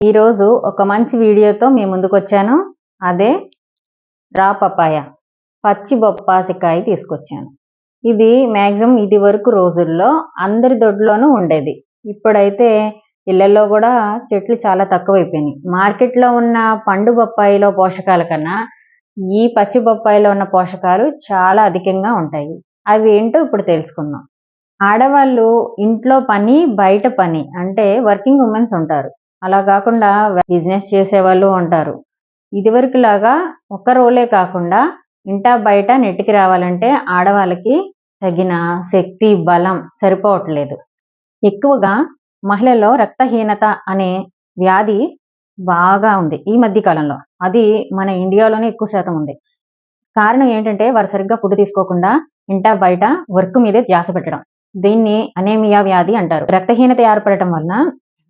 ఈరోజు ఒక మంచి వీడియోతో మీ ముందుకు వచ్చాను. అదే రా పపాయ, పచ్చి బొప్పాసికాయ తీసుకొచ్చాను. ఇది మ్యాక్సిమం ఇది వరకు రోజుల్లో అందరి దొడ్లోనూ ఉండేది. ఇప్పుడైతే ఇళ్లలో కూడా చెట్లు చాలా తక్కువైపోయినాయి. మార్కెట్లో ఉన్న పండు బొప్పాయిలో పోషకాల కన్నా ఈ పచ్చి బొప్పాయిలో ఉన్న పోషకాలు చాలా అధికంగా ఉంటాయి. అవి ఏంటో ఇప్పుడు తెలుసుకుందాం. ఆడవాళ్ళు ఇంట్లో పని, బయట పని అంటే వర్కింగ్ ఉమెన్స్ ఉంటారు. అలా కాకుండా బిజినెస్ చేసేవాళ్ళు ఉంటారు. ఇదివరకులాగా ఒక్క రోలే కాకుండా ఇంటా బయట నెట్టికి రావాలంటే ఆడవాళ్ళకి తగిన శక్తి, బలం సరిపోవట్లేదు. ఎక్కువగా మహిళల్లో రక్తహీనత అనే వ్యాధి బాగా ఉంది ఈ మధ్య కాలంలో. అది మన ఇండియాలోనే ఎక్కువ శాతం ఉంది. కారణం ఏంటంటే వారు సరిగ్గా ఫుడ్ తీసుకోకుండా ఇంటా బయట వర్క్ మీదే ధ్యాస పెట్టడం. దీన్ని అనేమియా వ్యాధి అంటారు. రక్తహీనత ఏర్పడటం వలన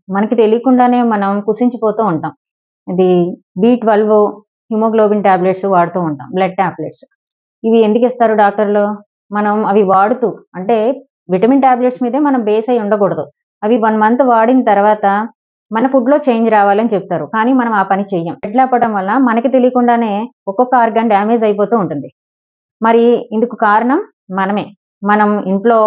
మనకి తెలియకుండానే మనం కుసించిపోతూ ఉంటాం. ఇది B12 హిమోగ్లోబిన్ టాబ్లెట్స్ వాడుతూ ఉంటాం, బ్లడ్ టాబ్లెట్స్. ఇవి ఎందుకు ఇస్తారు డాక్టర్లు? మనం అవి వాడుతూ అంటే విటమిన్ టాబ్లెట్స్ మీదే మనం బేస్ అయి ఉండకూడదు. అవి 1 మంత్ వాడిన తర్వాత మన ఫుడ్లో చేంజ్ రావాలని చెప్తారు. కానీ మనం ఆ పని చెయ్యం. ఎట్లా పడడం వల్ల మనకి తెలియకుండానే ఒక్కొక్క ఆర్గాన్ డ్యామేజ్ అయిపోతూ ఉంటుంది. మరి ఇందుకు కారణం మనమే. మనం ఇంట్లో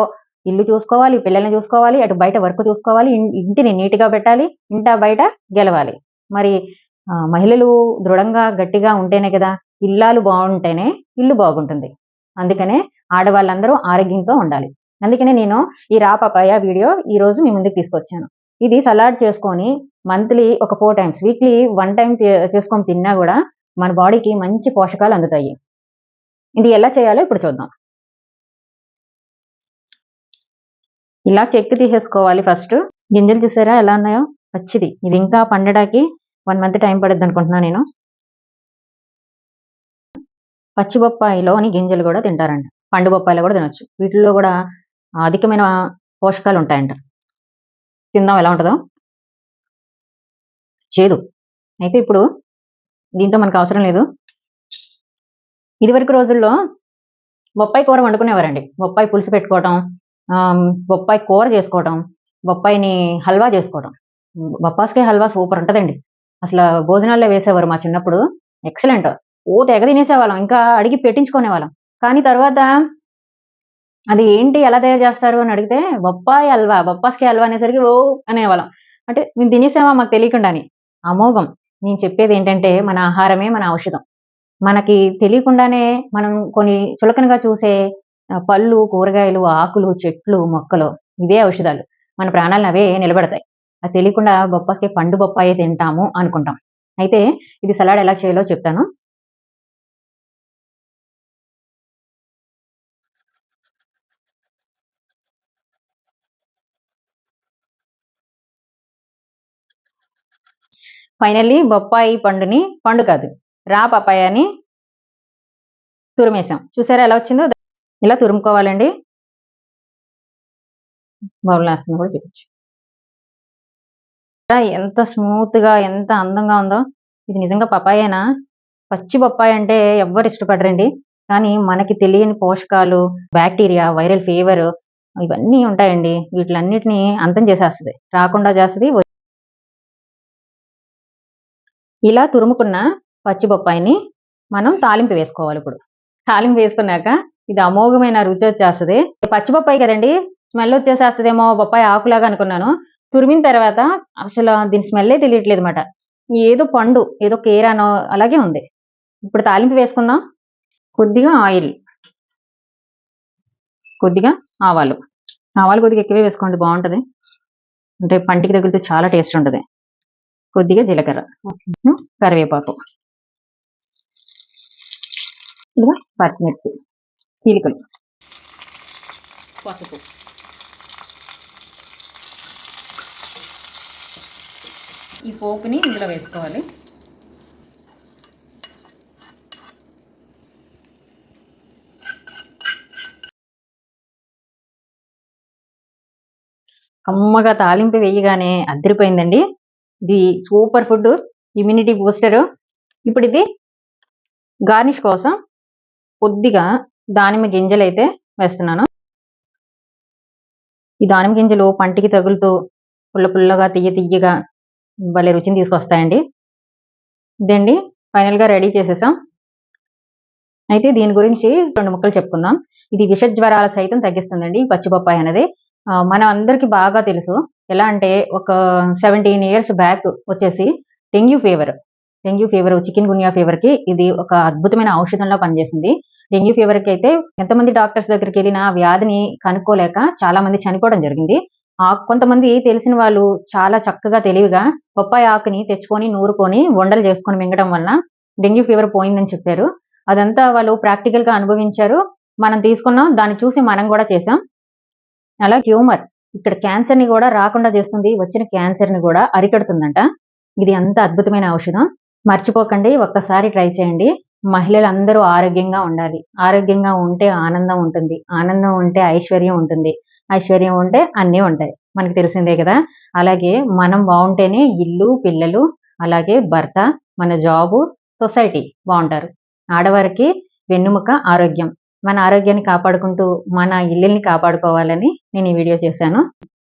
ఇల్లు చూసుకోవాలి, పిల్లల్ని చూసుకోవాలి, అటు బయట వర్క్ చూసుకోవాలి, ఇంటిని నీట్గా పెట్టాలి, ఇంటా బయట గెలవాలి. మరి మహిళలు దృఢంగా గట్టిగా ఉంటేనే కదా, ఇల్లాలు బాగుంటేనే ఇల్లు బాగుంటుంది. అందుకనే ఆడవాళ్ళందరూ ఆరోగ్యంతో ఉండాలి. అందుకనే నేను ఈ రా పపాయ వీడియో ఈరోజు మీ ముందుకు తీసుకొచ్చాను. ఇది సలాడ్ చేసుకొని మంత్లీ ఒక 4 times, వీక్లీ 1 time చేసుకొని తిన్నా కూడా మన బాడీకి మంచి పోషకాలు అందుతాయి. ఇది ఎలా చేయాలో ఇప్పుడు చూద్దాం. ఇలా చెక్కు తీసేసుకోవాలి. ఫస్ట్ గింజలు చూసారా ఎలా ఉన్నాయో, పచ్చిది. ఇది ఇంకా పండడానికి 1 month టైం పడుద్ది అనుకుంటున్నాను నేను. పచ్చి బొప్పాయిలోని గింజలు కూడా తింటారంట, పండు బొప్పాయిలో కూడా తినొచ్చు. వీటిల్లో కూడా అధికమైన పోషకాలు ఉంటాయంట. తిందాం ఎలా ఉంటుందో. చేదు అయితే ఇప్పుడు దీంతో మనకు అవసరం లేదు. ఇదివరకు రోజుల్లో బొప్పాయి కూర వండుకునేవారండి. బొప్పాయి పులుసు పెట్టుకోవటం, బొప్పాయి కూర చేసుకోవటం, బొప్పాయిని హల్వా చేసుకోవటం. బొప్పాస్కాయ హల్వా సూపర్ ఉంటుందండి. అసలు భోజనాల్లో వేసేవారు మా చిన్నప్పుడు. ఎక్సలెంట్. తెగ తినేసేవాళ్ళం, ఇంకా అడిగి పెట్టించుకునేవాళ్ళం. కానీ తర్వాత అది ఏంటి ఎలా తయారు చేస్తారు అని అడిగితే బొప్పాయి హల్వా, బొప్పాస్కాయ హల్వా అనేసరికి అనేవాళ్ళం. అంటే మేము తినేసామా మాకు తెలియకుండాని. అమోఘం. నేను చెప్పేది ఏంటంటే మన ఆహారమే మన ఔషధం. మనకి తెలియకుండానే మనం కొన్ని చులకనగా చూసే పళ్ళు, కూరగాయలు, ఆకులు, చెట్లు, మొక్కలు ఇవే ఔషధాలు. మన ప్రాణాలను అవే నిలబెడతాయి. అది తెలియకుండా బొప్పాస్కాయ పండు బొప్పాయే తింటాము అనుకుంటాం. అయితే ఇది సలాడ్ ఎలా చేయాలో చెప్తాను. ఫైనల్లీ బొప్పాయి పండుని, పండు కాదు రా పపాయాని తురిమేసాం. చూసారా ఎలా వచ్చిందో? ఇలా తురుముకోవాలండి. బౌల్ వేస్తుంది కూడా చూపించు. ఎంత స్మూత్ గా, ఎంత అందంగా ఉందో. ఇది నిజంగా పపాయేనా? పచ్చి బొప్పాయి అంటే ఎవ్వరు ఇష్టపడరండి. కానీ మనకి తెలియని పోషకాలు, బ్యాక్టీరియా, వైరల్ ఫీవర్ ఇవన్నీ ఉంటాయండి. వీటిలన్నిటిని అంతం చేసేస్తుంది, రాకుండా చేస్తుంది. ఇలా తురుముకున్న పచ్చి బొప్పాయిని మనం తాలింపు వేసుకోవాలి. ఇప్పుడు తాలింపు వేసుకున్నాక ఇది అమోఘమైన రుచి వచ్చేస్తుంది. పచ్చి బొప్పాయి కదండి, స్మెల్ వచ్చేసేస్తుందేమో బొప్పాయి ఆకులాగా అనుకున్నాను. తురిమిన తర్వాత అసలు దీని స్మెల్లే తెలియట్లేదు అన్నమాట. ఏదో పండు, ఏదో కేరానో అలాగే ఉంది. ఇప్పుడు తాలింపు వేసుకుందాం. కొద్దిగా ఆయిల్, కొద్దిగా ఆవాలు. కొద్దిగా ఎక్కువే వేసుకోండి, బాగుంటుంది. అంటే పంటికి తగిలితే చాలా టేస్ట్ ఉంటుంది. కొద్దిగా జీలకర్ర, కరివేపాకు, ఇదిగా పచ్చిమిర్చి చీలికలు, పసుపు. ఈ పోపుని ఇందులో వేసుకోవాలి. కమ్మగా తాలింపు వేయగానే అదిరిపోయిందండి. ఇది సూపర్ ఫుడ్, ఇమ్యూనిటీ బూస్టర్. ఇప్పుడు ఇది గార్నిష్ కోసం కొద్దిగా దానిమ్మ గింజలు అయితే వేస్తున్నాను. ఈ దానిమ్మ గింజలు పంటికి తగులుతూ పుల్ల పుల్లగా, తీయగా భలే రుచిని తీసుకొస్తాయండి. ఇదండి ఫైనల్‌గా రెడీ చేసేసాం. అయితే దీని గురించి 2 ముక్కలు చెప్పుకుందాం. ఇది విష జ్వరాలు సైతం తగ్గిస్తుందండి పచ్చి బొప్పాయి అనేది. మన అందరికి బాగా తెలుసు. ఎలా అంటే ఒక 17 ఇయర్స్ బ్యాక్ వచ్చేసి dengue fever. Dengue fever, chikungunya ఫీవర్‌కి ఇది ఒక అద్భుతమైన ఔషధంలా పనిచేసింది. డెంగ్యూ ఫీవర్‌కి అయితే ఎంతమంది డాక్టర్స్ దగ్గరికెళ్ళినా వ్యాధిని కనుక్కోలేక చాలా మంది చనిపోవడం జరిగింది. కొంతమంది తెలిసిన వాళ్ళు చాలా చక్కగా తెలివిగా పప్పాయి ఆకుని తెచ్చుకొని, నూరుకొని, ఉండలు చేసుకొని మింగడం వలన డెంగ్యూ ఫీవర్ పోయిందని చెప్పారు. అదంతా వాళ్ళు ప్రాక్టికల్‌గా అనుభవించారు. మనం తీసుకున్నాం. దాన్ని చూసి మనం గూడా చేసాం. అలా ట్యూమర్ ఇక్కడ క్యాన్సర్‌ని గూడా రాకుండా చేస్తుంది. వచ్చిన క్యాన్సర్‌ని గూడా అరికడుతుందంట. ఇది అంత అద్భుతమైన ఔషధం. మర్చిపోకండి. ఒక్కసారి ట్రై చేయండి. మహిళలందరూ ఆరోగ్యంగా ఉండాలి. ఆరోగ్యంగా ఉంటే ఆనందం ఉంటుంది. ఆనందం ఉంటే ఐశ్వర్యం ఉంటుంది. ఐశ్వర్యం ఉంటే అన్నీ ఉంటాయి. మనకు తెలిసిందే గదా! అలాగే మనం బావుంటేనే ఇల్లు, పిల్లలు, అలాగే భర్త, మన జాబు, సొసైటీ బావుంటారు. ఆడవారికి వెన్నెముక ఆరోగ్యం. మన ఆరోగ్యాన్ని కాపాడుకుంటూ, మన ఇల్లుల్ని కాపాడుకోవాలని నేను ఈ వీడియో చేశాను.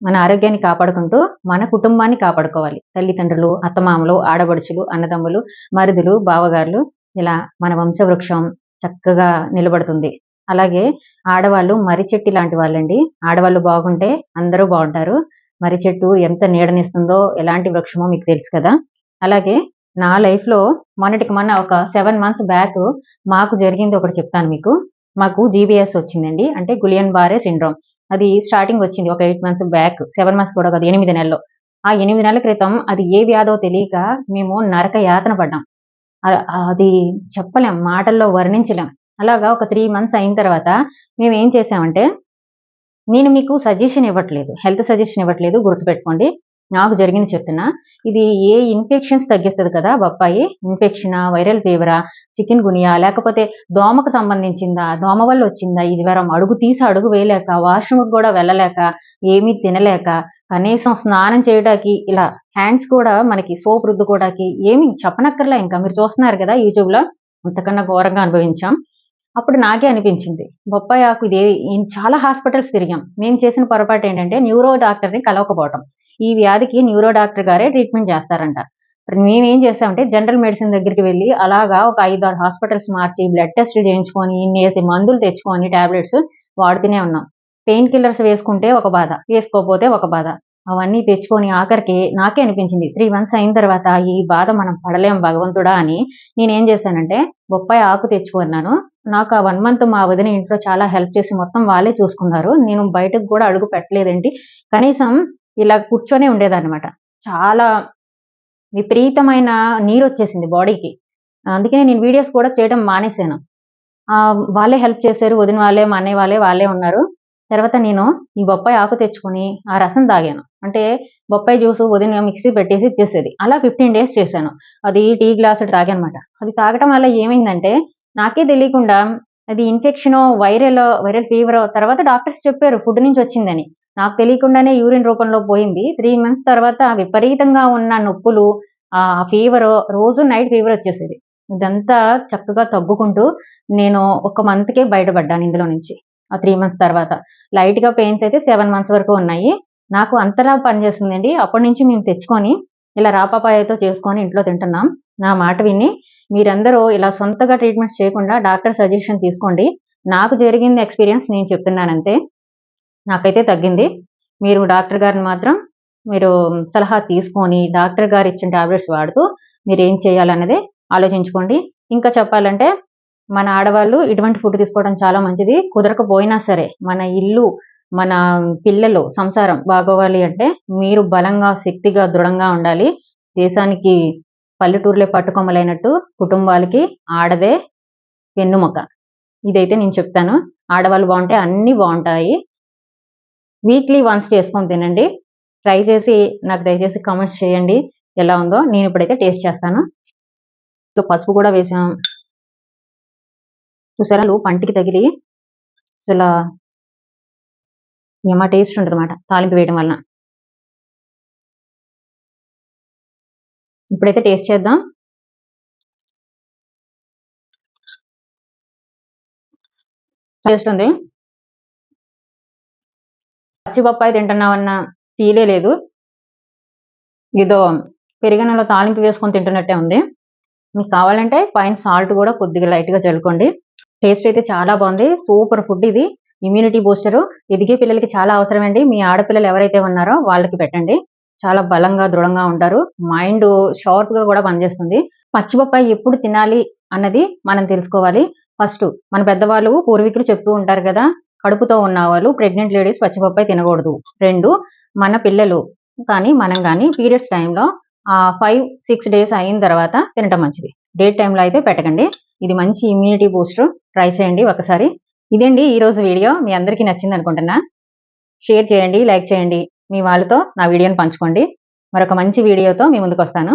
మన ఆరోగ్యాన్ని కాపాడుకుంటూ, మన కుటుంబాన్ని కాపాడుకోవాలి. తల్లిదండ్రులు, అత్తమామలు, ఆడపడుచులు, అన్నదమ్ములు, మరుదులు, బావగార్లు ఇలా మన వంశవృక్షం చక్కగా నిలబడుతుంది. అలాగే ఆడవాళ్ళు మర్రి లాంటి వాళ్ళండి. ఆడవాళ్ళు బాగుంటే అందరూ బావుంటారు. మర్రి చెట్టు ఎంత నీడనిస్తుందో, ఎలాంటి వృక్షమో మీకు తెలుసు కదా! అలాగే నా లైఫ్‌లో మొన్నటికి మొన్న ఒక 7 మంత్స్ బ్యాక్ మాకు జరిగింది ఒకటి చెప్తాను మీకు. మాకు జీబీఎస్ వచ్చిందండి. అంటే గులియన్ బారే సిండ్రోమ్. అది స్టార్టింగ్ వచ్చింది ఒక 8 మంత్స్ బ్యాక్. 7 మంత్స్ కూడా కాదు 8 నెలలు. ఆ 8 నెలల క్రితం అది ఏ వ్యాధో తెలియక మేము నరక యాతన పడ్డాం. అది చెప్పలేం. మాటల్లో వర్ణించలేం. అలాగా ఒక 3 మంత్స్ అయిన తర్వాత మేమేం చేసామంటే నేను మీకు సజెషన్ ఇవ్వట్లేదు. హెల్త్ సజెషన్ ఇవ్వట్లేదు గుర్తుపెట్టుకోండి. నాకు జరిగింది చెప్తున్నా. ఇది ఏ ఇన్ఫెక్షన్స్ తగ్గిస్తది కదా బొప్పాయి. ఇన్ఫెక్షనా, వైరల్ ఫీవరా, చికెన్ గున్యా లేకపోతే దోమకు సంబంధించిందా, దోమ వల్ల వచ్చిందా ఈ జ్వరం అడుగు తీసి అడుగు వేయలేక, వాష్‌రూమ్‌కి గూడా వెళ్ళలేక, ఏమీ తినలేక, కనీసం స్నానం చేయటానికి ఇలా హ్యాండ్స్ కూడా మనకి సోప్ రుద్దుకోవడానికి ఏమి చెప్పనక్కర్లే ఇంకా. మీరు చూస్తున్నారు కదా యూట్యూబ్‌లో. అంతకన్నా ఘోరంగా అనుభవించాం. అప్పుడు నాకే అనిపించింది. బొప్పాయి ఆకు చాలా హాస్పిటల్స్ తిరిగాం. మేము చేసిన పొరపాటేంటంటే న్యూరో డాక్టర్‌ని కలవకపోవటం. ఈ వ్యాధికి న్యూరో డాక్టర్ గారే ట్రీట్మెంట్ చేస్తారంట. మేమేం చేసామంటే జనరల్ మెడిసిన్ దగ్గరికి వెళ్లి అలాగా ఒక 5, 6 హాస్పిటల్స్ మార్చి బ్లడ్ టెస్ట్‌లు చేయించుకొని, ఇన్నేసి మందులు తెచ్చుకొని టాబ్లెట్స్ వాడుతూనే ఉన్నాం. పెయిన్ కిల్లర్స్ వేసుకుంటే ఒక బాధ, వేసుకోకపోతే ఒక బాధ. అవన్నీ తెచ్చుకొని ఆఖరికి నాకే అనిపించింది 3 మంత్స్ అయిన తర్వాత ఈ బాధ మనం పడలేం భగవంతుడా అని నేనేం చేశానంటే బొప్పాయి ఆకు తెచ్చుకున్నాను. నాకు ఆ 1 మంత్ మా వదిన ఇంట్లో చాలా హెల్ప్ చేసి మొత్తం వాళ్ళే చూసుకున్నారు. నేను బయటకు గూడా అడుగు పెట్టలేదేంటి. కనీసం ఇలా కూర్చొనే ఉండేదాన్నమాట. చాలా విపరీతమైన నీరొచ్చేసింది బాడీకి. అందుకనే నేను వీడియోస్ కూడా చేయడం మానేశాను. వాళ్ళే హెల్ప్ చేశారు. వదిన వాళ్ళే, మా అన్నయ్య వాళ్ళే ఉన్నారు. తర్వాత నేను ఈ బొప్పాయి ఆకు తెచ్చుకొని ఆ రసం తాగాను. అంటే బొప్పాయి జ్యూసు వదిన మిక్సీ పెట్టేసి ఇచ్చేసేది. అలా 15 డేస్ చేశాను. అది టీ గ్లాసుడు తాగానమాట. అది తాగటం వల్ల ఏమైందంటే నాకే తెలియకుండా అది ఇన్ఫెక్షనో, వైరల్ ఫీవరో తర్వాత డాక్టర్స్ చెప్పారు ఫుడ్ నుంచి వచ్చిందని. నాకు తెలియకుండానే యూరిన్ రూపంలో పోయింది. 3 మంత్స్ తర్వాత విపరీతంగా ఉన్న నొప్పులు, ఫీవరు రోజు నైట్ ఫీవరొచ్చేసేది. ఇదంతా చక్కగా తగ్గుకుంటూ నేను ఒక మంత్‌కే బయటపడ్డాను ఇందులో నుంచి. ఆ 3 మంత్స్ తర్వాత. లైట్‌గా పెయిన్స్ అయితే 7 మంత్స్ వరకు ఉన్నాయి. నాకు అంతలా పనిచేస్తుందండి. అప్పటినుంచి మేము తెచ్చుకొని ఇలా రాపపాయతో చేసుకొని ఇంట్లో తింటున్నాం. నా మాట విని మీరందరూ ఇలా సొంతగా ట్రీట్మెంట్స్ చేయకుండా డాక్టర్ సజెషన్ తీసుకోండి. నాకు జరిగిన ఎక్స్‌పీరియన్స్ నేను చెప్తున్నానంతే. నాకైతే తగ్గింది. మీరు డాక్టర్ గారిని మాత్రం మీరు సలహా తీసుకొని డాక్టర్ గారు ఇచ్చిన టాబ్లెట్స్ వాడుతూ మీరేం చేయాలన్నదే ఆలోచించుకోండి. ఇంకా చెప్పాలంటే మన ఆడవాళ్ళు ఇటువంటి ఫుడ్ తీసుకోవడం చాలా మంచిది. కుదరకపోయినా సరే మన ఇల్లు, మన పిల్లలు, సంసారం బాగోవాలి అంటే మీరు బలంగా, శక్తిగా, దృఢంగా ఉండాలి. దేశానికి పల్లెటూర్లే పట్టుకొమ్మలైనట్టు కుటుంబాలకి ఆడదే వెన్నుముక. ఇదైతే నేను చెప్తాను. ఆడవాళ్ళు బావుంటే అన్నీ బావుంటాయి. వీక్లీ వన్స్ చేసుకొని తినండి. ట్రై చేసి నాకు దయచేసి కామెంట్స్ చేయండి. ఎలా ఉందో? నేనిప్పుడైతే టేస్ట్ చేస్తాను. పసుపు కూడా వేసాం. చూసారా పంటికి తగిలి అసలా యమ్మ టేస్ట్ ఉంటదన్నమాట తాలింపు వేయడం వలన. ఇప్పుడైతే టేస్ట్ చేద్దాం. టేస్ట్ ఉంది. పచ్చి బొప్పాయి తింటున్నామన్న ఫీలే లేదు. ఏదో పెరుగన్నంలో తాలింపు వేసుకొని తింటున్నట్టే ఉంది. మీకు కావాలంటే పైన సాల్ట్ కూడా కొద్దిగా లైట్‌గా చల్లుకోండి. టేస్ట్ అయితే చాలా బాగుంది. సూపర్ ఫుడ్ ఇది. Immunity booster. ఎదిగే పిల్లలకి చాలా అవసరమండి. మీ ఆడపిల్లలు ఎవరైతే ఉన్నారో వాళ్ళకి పెట్టండి. చాలా బలంగా, దృఢంగా ఉంటారు. మైండ్ షార్ప్‌గా కూడా పనిచేస్తుంది. పచ్చి బొప్పాయి ఎప్పుడు తినాలి అన్నది మనం తెలుసుకోవాలి. ఫస్ట్ మన పెద్దవాళ్ళు పూర్వీకులు చెప్తూ ఉంటారు కదా! కడుపుతో ఉన్నవాళ్ళు ప్రెగ్నెంట్ లేడీస్ పచ్చి బొప్పాయి తినకూడదు. 2 మన పిల్లలు కానీ, మనం గాని పీరియడ్స్ టైమ్‌లో 5, 6 డేస్ అయిన తర్వాత తినటం మంచిది. డేట్ టైమ్‌లో అయితే పెట్టకండి. ఇది మంచి ఇమ్యూనిటీ బూస్టర్. ట్రై చేయండి ఒకసారి. ఇదండి ఈరోజు వీడియో. మీ అందరికీ నచ్చిందనుకుంటున్నా. షేర్ చేయండి, లైక్ చేయండి. మీ వాళ్ళతో నా వీడియోని పంచుకోండి. మరొక మంచి వీడియోతో మీ ముందుకొస్తాను.